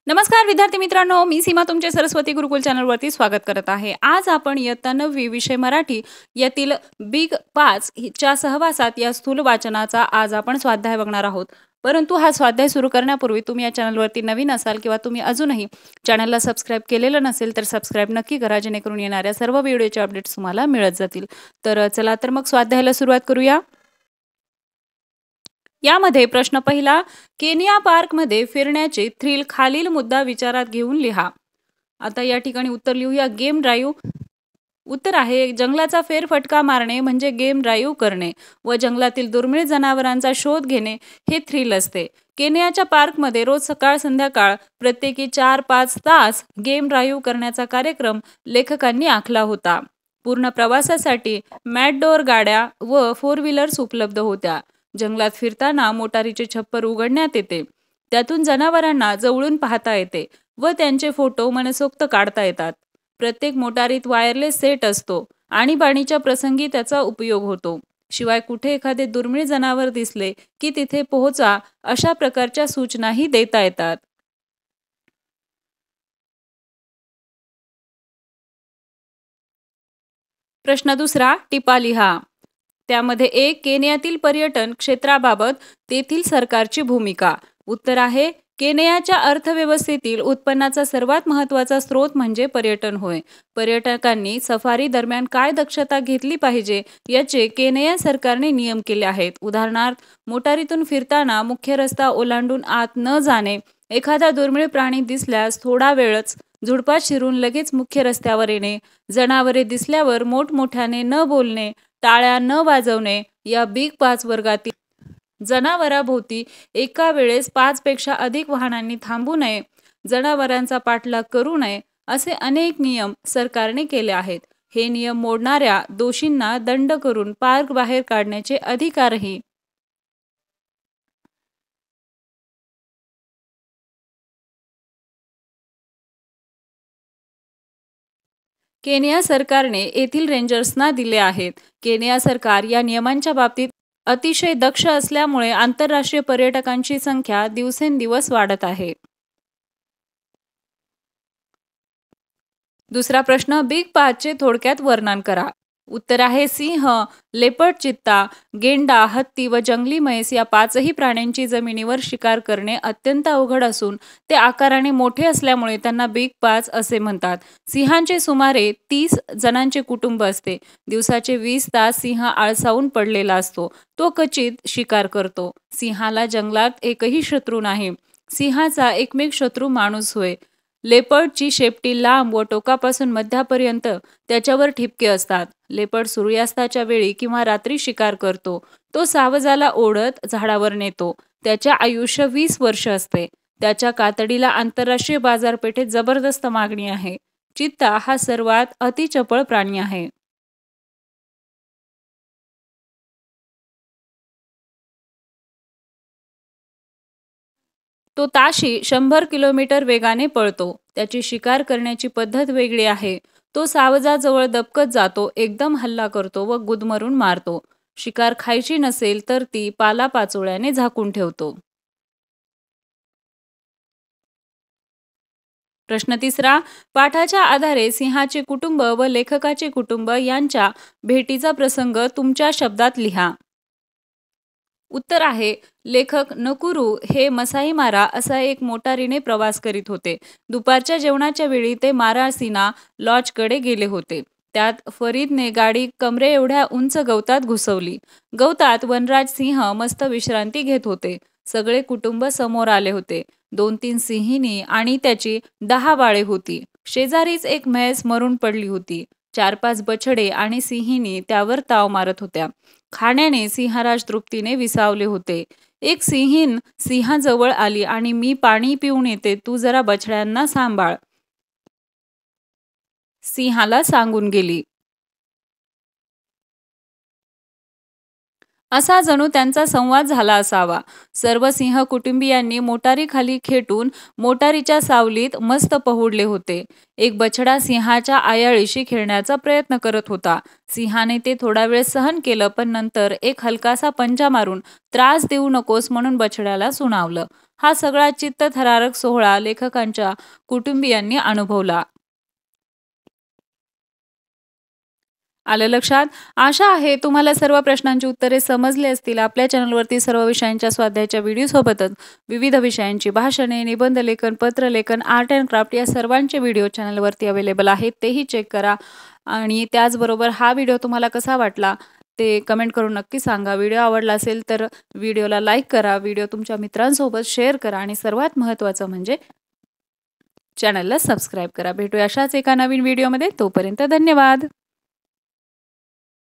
नमस्कार विद्यार्थी मित्रांनो, मी सीमा तुमचे सरस्वती गुरुकुल चॅनलवरती स्वागत करत आहे. आज आपण इयत्ता 9वी विषय मराठी यातील बिग 5 च्या सहवासात या स्थूल वाचनाचा आज आपण स्वाध्याय बघणार आहोत. परंतु हा स्वाध्याय सुरू करण्यापूर्वी तुम्ही या चॅनलवरती नवीन असाल किंवा तुम्ही अजूनही चॅनलला सबस्क्राईब केलेलं नसेल तर सबस्क्राईब नक्की करा, जेणेकरून येणाऱ्या सर्व व्हिडिओचे अपडेट्स तुम्हाला मिळत जातील. तर चला तर मग स्वाध्यायाला सुरुवात करूया. यामध्ये प्रश्न पहिला, केनिया पार्कमध्ये फिरण्याचे थ्रिल खालील मुद्दा विचारात घेऊन लिहा. आता या ठिकाणी उत्तर लिहूया. Game drive. उत्तर आहे जंगलाचा फेरफटका मारणे म्हणजे गेम ड्राईव्ह करणे व जंगलातील दुर्मिळ जनावरांचा शोध घेणे हे थ्रिल असते. केनियाच्या पार्कमध्ये रोज सकाळ संध्याकाळ प्रत्येकी 4-5 तास गेम ड्राईव्ह करण्याचा कार्यक्रम लेखकांनी आखला होता. पूर्ण प्रवासासाठी मॅटडोर गाड्या व 4 व्हीलर्स उपलब्ध होत्या. जंगलात फिरताना मोटारीचे छप्पर उघडण्यात येते. त्यातून जनावरांना जवळून पाहता येते व त्यांचे फोटो मनसोक्त काढता येतात. प्रत्येक मोटारीत वायरलेस सेट असतो. आणीबाणीच्या प्रसंगी त्याचा उपयोग होतो. शिवाय कुठे एखादे दुर्मिळ जनावर दिसले की तिथे पोहोचा अशा प्रकारच्या सूचनाही देता येतात. प्रश्न दुसरा, टिपा लिहा. त्यामध्ये एक, केनियातील पर्यटन क्षेत्राबाबत तेथील सरकारची भूमिका. उत्तर आहे केनियाच्या अर्थव्यवस्थेतील उत्पन्नाचा सर्वात महत्त्वाचा स्रोत म्हणजे पर्यटन होय. पर्यटकांनी सफारी दरम्यान काय दक्षता घेतली पाहिजे याचे केनिया सरकारने नियम केले आहेत. उदाहरणार्थ, मोटारीतून फिरताना मुख्य रस्ता ओलांडून आत न जाणे, एखादा दुर्मिळ प्राणी दिसल्यास थोडा वेळच झुडपात शिरून लगेच मुख्य रस्त्यावर येणे, जनावरे दिसल्यावर मोठमोठ्याने न बोलणे, टाळ्या न वाजवणे, या बिग 5 वर्गातील जनावरांभोवती एका वेळेस 5 पेक्षा अधिक वाहनांनी थांबू नये, जनावरांचा पाठलाग करू नये असे अनेक नियम सरकारने केले आहेत. हे नियम मोडणाऱ्या दोषींना दंड करून पार्क बाहेर काढण्याचे अधिकारही केनिया सरकारने येथील रेंजर्सना दिले आहेत. केनिया सरकार या नियमांच्या बाबतीत अतिशय दक्ष असल्यामुळे आंतरराष्ट्रीय पर्यटकांची संख्या दिवसेंदिवस वाढत आहे. दुसरा प्रश्न, बिग 5चे थोडक्यात वर्णन करा. उत्तर आहे सिंह, लेपर्ड, चित्ता, गेंडा, हत्ती व जंगली म्हैस या 5ही प्राण्यांची जमिनीवर शिकार करणे अत्यंत अवघड असून ते आकाराने मोठे असल्यामुळे त्यांना बिग 5 असे म्हणतात. सिंहांचे सुमारे 30 जणांचे कुटुंब असते. दिवसाचे 20 तास सिंह आळसावून पडलेला असतो. तो क्वचित शिकार करतो. सिंहाला जंगलात एकही शत्रू नाही. सिंहाचा एकमेव शत्रू माणूस होय. लेपर्डची शेपटी लांब व टोकापासून मध्यापर्यंत त्याच्यावर ठिपके असतात. लेपर्ड सूर्यास्ताच्या वेळी किंवा रात्री शिकार करतो. तो सावजाला ओढत झाडावर नेतो. त्याचे आयुष्य 20 वर्ष असते. त्याच्या कातडीला आंतरराष्ट्रीय बाजारपेठेत जबरदस्त मागणी आहे. चित्ता हा सर्वात अतिचपळ प्राणी आहे. तो ताशी 100 किलोमीटर वेगाने पळतो. त्याची शिकार करण्याची पद्धत वेगळी आहे. तो सावजाजवळ दबकत जातो, एकदम हल्ला करतो व गुदमरून मारतो. शिकार खायची नसेल तर ती पालापाचोळ्याने झाकून ठेवतो. प्रश्न तिसरा, पाठाच्या आधारे सिंहाचे कुटुंब व लेखकाचे कुटुंब यांच्या भेटीचा प्रसंग तुमच्या शब्दात लिहा. उत्तर आहे लेखक नकुरू हे मसाई मारा असा एक मोटारीने प्रवास करीत होते. दुपारच्या जेवणाच्या वेळी ते मारासीना लॉजकडे गेले होते. त्यात फरीदने गाडी कमरे एवढ्या उंच गवतात घुसवली. गवतात वनराज सिंह मस्त विश्रांती घेत होते. सगळे कुटुंब समोर आले होते. 2-3 सिंहिणी आणि त्याची 10 बाळे होती. शेजारीच एक म्हैस मरून पडली होती. 4-5 बछडे आणि सिंहिणी त्यावर ताव मारत होत्या. खाण्याने सिंहराज तृप्तीने विसावले होते. एक सिंहीण सिंहाजवळ आली आणि मी पाणी पिऊन येते, तू जरा बछड्यांना सांभाळ, सिंहाला सांगून गेली. असा जणू त्यांचा संवाद झाला असावा. सर्व सिंह कुटुंबियांनी मोटारीखाली खेटून मोटारीच्या सावलीत मस्त पहुडले होते. एक बछडा सिंहाच्या आयाळीशी खेळण्याचा प्रयत्न करत होता. सिंहाने ते थोडा वेळ सहन केलं, पण नंतर एक हलकासा पंजा मारून त्रास देऊ नकोस म्हणून बछड्याला सुनावलं. हा सगळा चित्तथरारक सोहळा लेखकांच्या कुटुंबियांनी अनुभवला. आलं लक्षात? आशा आहे तुम्हाला सर्व प्रश्नांची उत्तरे समजली असतील. आपल्या चॅनलवरती सर्व विषयांच्या स्वाध्यायाच्या व्हिडिओसोबतच विविध विषयांची भाषणे, निबंधलेखन, पत्रलेखन, आर्ट अँड क्राफ्ट या सर्वांचे व्हिडिओ चॅनलवरती अवेलेबल आहेत. तेही चेक करा. आणि त्याचबरोबर हा व्हिडिओ तुम्हाला कसा वाटला ते कमेंट करून नक्की सांगा. व्हिडिओ आवडला असेल तर व्हिडिओला लाईक करा, व्हिडिओ तुमच्या मित्रांसोबत शेअर करा आणि सर्वात महत्त्वाचं म्हणजे चॅनलला सबस्क्राईब करा. भेटूया अशाच एका नवीन व्हिडिओमध्ये. तोपर्यंत धन्यवाद.